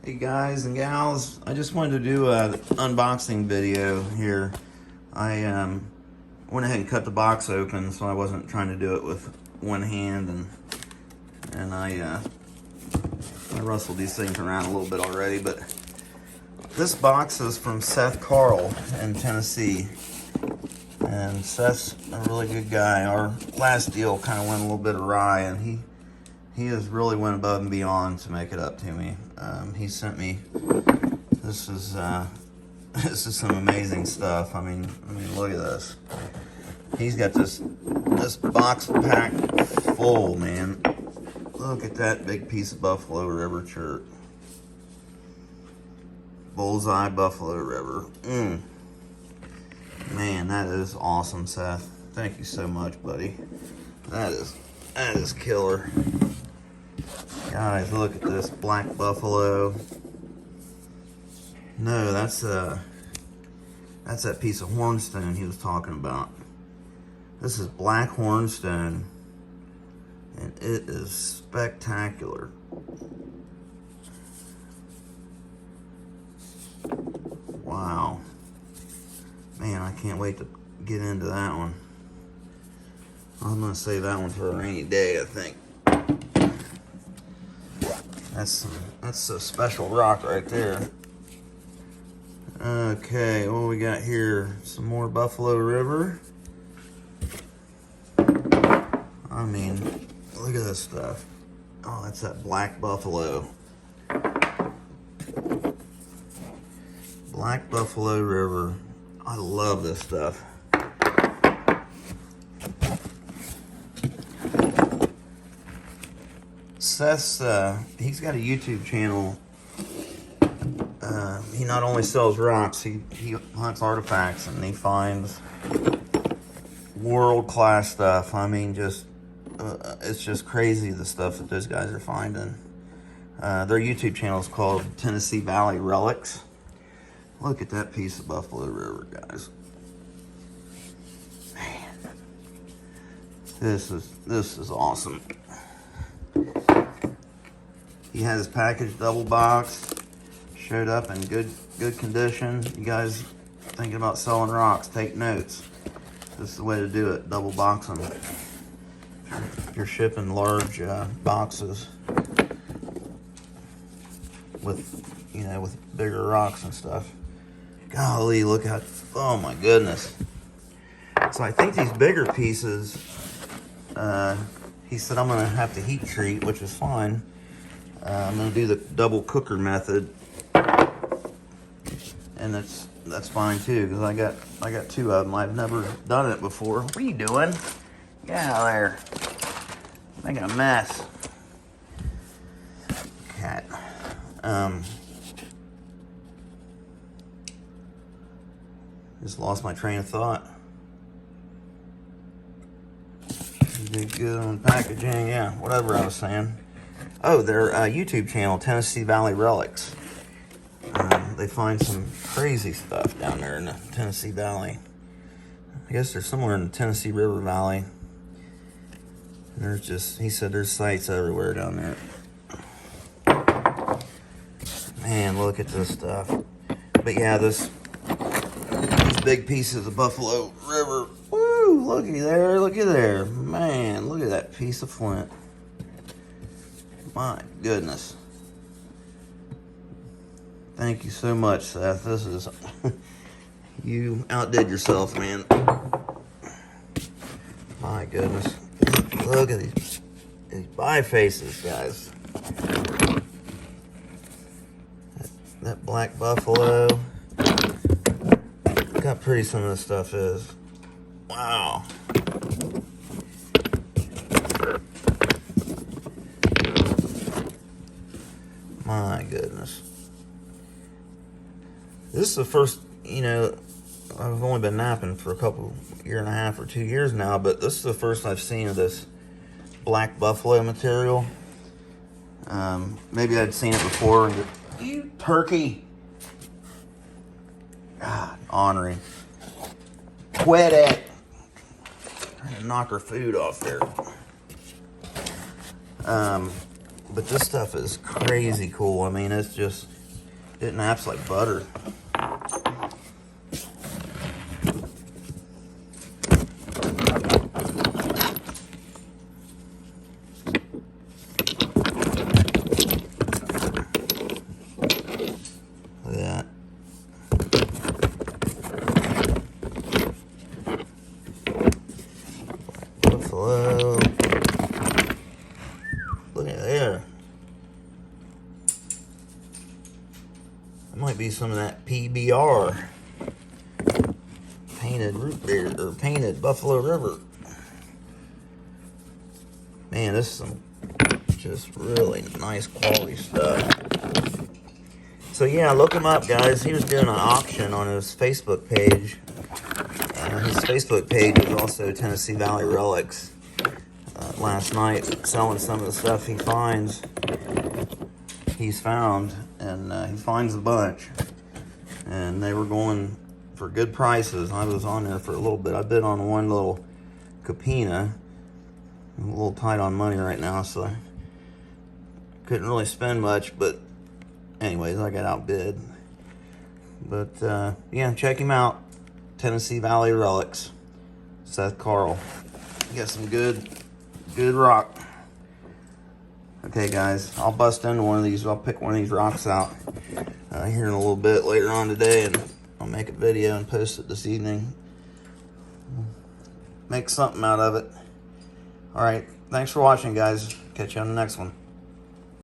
Hey guys and gals, I just wanted to do an unboxing video here. I went ahead and cut the box open, so I wasn't trying to do it with one hand, and I rustled these things around a little bit already. But this box is from Seth Carl in Tennessee, and Seth's a really good guy. Our last deal kind of went a little bit awry, and he has really went above and beyond to make it up to me. He sent me, this is some amazing stuff. I mean, look at this. He's got this box packed full, man. Look at that big piece of Buffalo River Chert. Bullseye Buffalo River. Man, that is awesome, Seth. Thank you so much, buddy. That is killer. Guys, look at this black buffalo. No, that's that piece of hornstone he was talking about. This is black hornstone, and it is spectacular. Wow. Man, I can't wait to get into that one. I'm gonna save that one for a rainy day, I think. That's a special rock right there. Okay, what we got here? Some more Buffalo River. I mean, look at this stuff. Oh, that's that black buffalo. Black Buffalo River. I love this stuff. Seth's, he's got a YouTube channel. He not only sells rocks, he hunts artifacts, and he finds world-class stuff. I mean, just, it's just crazy the stuff that those guys are finding. Their YouTube channel is called Tennessee Valley Relics. Look at that piece of Buffalo River, guys. Man, this is awesome. He has his package double boxed, showed up in good condition. You guys thinking about selling rocks, take notes. This is the way to do it, double box them. If you're shipping large boxes with, with bigger rocks and stuff. Golly, look at, oh my goodness. So I think these bigger pieces, he said I'm gonna have to heat treat, which is fine. I'm gonna do the double cooker method, and that's fine too, because I got two of them. I've never done it before. What are you doing? Get out of there! Making a mess. Cat. Just lost my train of thought. Did good on packaging, yeah. Whatever I was saying. Oh, their YouTube channel, Tennessee Valley Relics. They find some crazy stuff down there in the Tennessee Valley. I guess they're somewhere in the Tennessee River Valley. And he said there's sites everywhere down there. Man, look at this stuff. But yeah, these big pieces of Buffalo River. Woo, looky there. Man, look at that piece of flint. My goodness. Thank you so much, Seth. This is, you outdid yourself, man. My goodness. Look at these bifaces, guys. That black buffalo. Look how pretty some of this stuff is. Wow. My goodness. This is the first, I've only been napping for a year and a half or 2 years now, but this is the first I've seen of this black buffalo material. Maybe I'd seen it before. You turkey. God, ornery. Quit it. Trying to knock her food off there. But this stuff is crazy cool. I mean, it's just, it naps like butter. Look at that. Buffalo. Look at there. That might be some of that PBR. Painted root beer, or painted Buffalo River. Man, this is some just really nice quality stuff. So yeah, look him up, guys. He was doing an auction on his Facebook page. His Facebook page is also Tennessee Valley Relics. Last night, selling some of the stuff he's found, and he finds a bunch. And they were going for good prices. I was on there for a little bit. I bid on one little Capina. I'm a little tight on money right now, so I couldn't really spend much, but anyways, I got outbid. But yeah, check him out. Tennessee Valley Relics. Seth Carl. You got some good rock. Okay, guys, I'll bust into one of these. I'll pick one of these rocks out here in a little bit later on today, and I'll make a video and post it this evening. Make something out of it. All right, thanks for watching, guys. Catch you on the next one.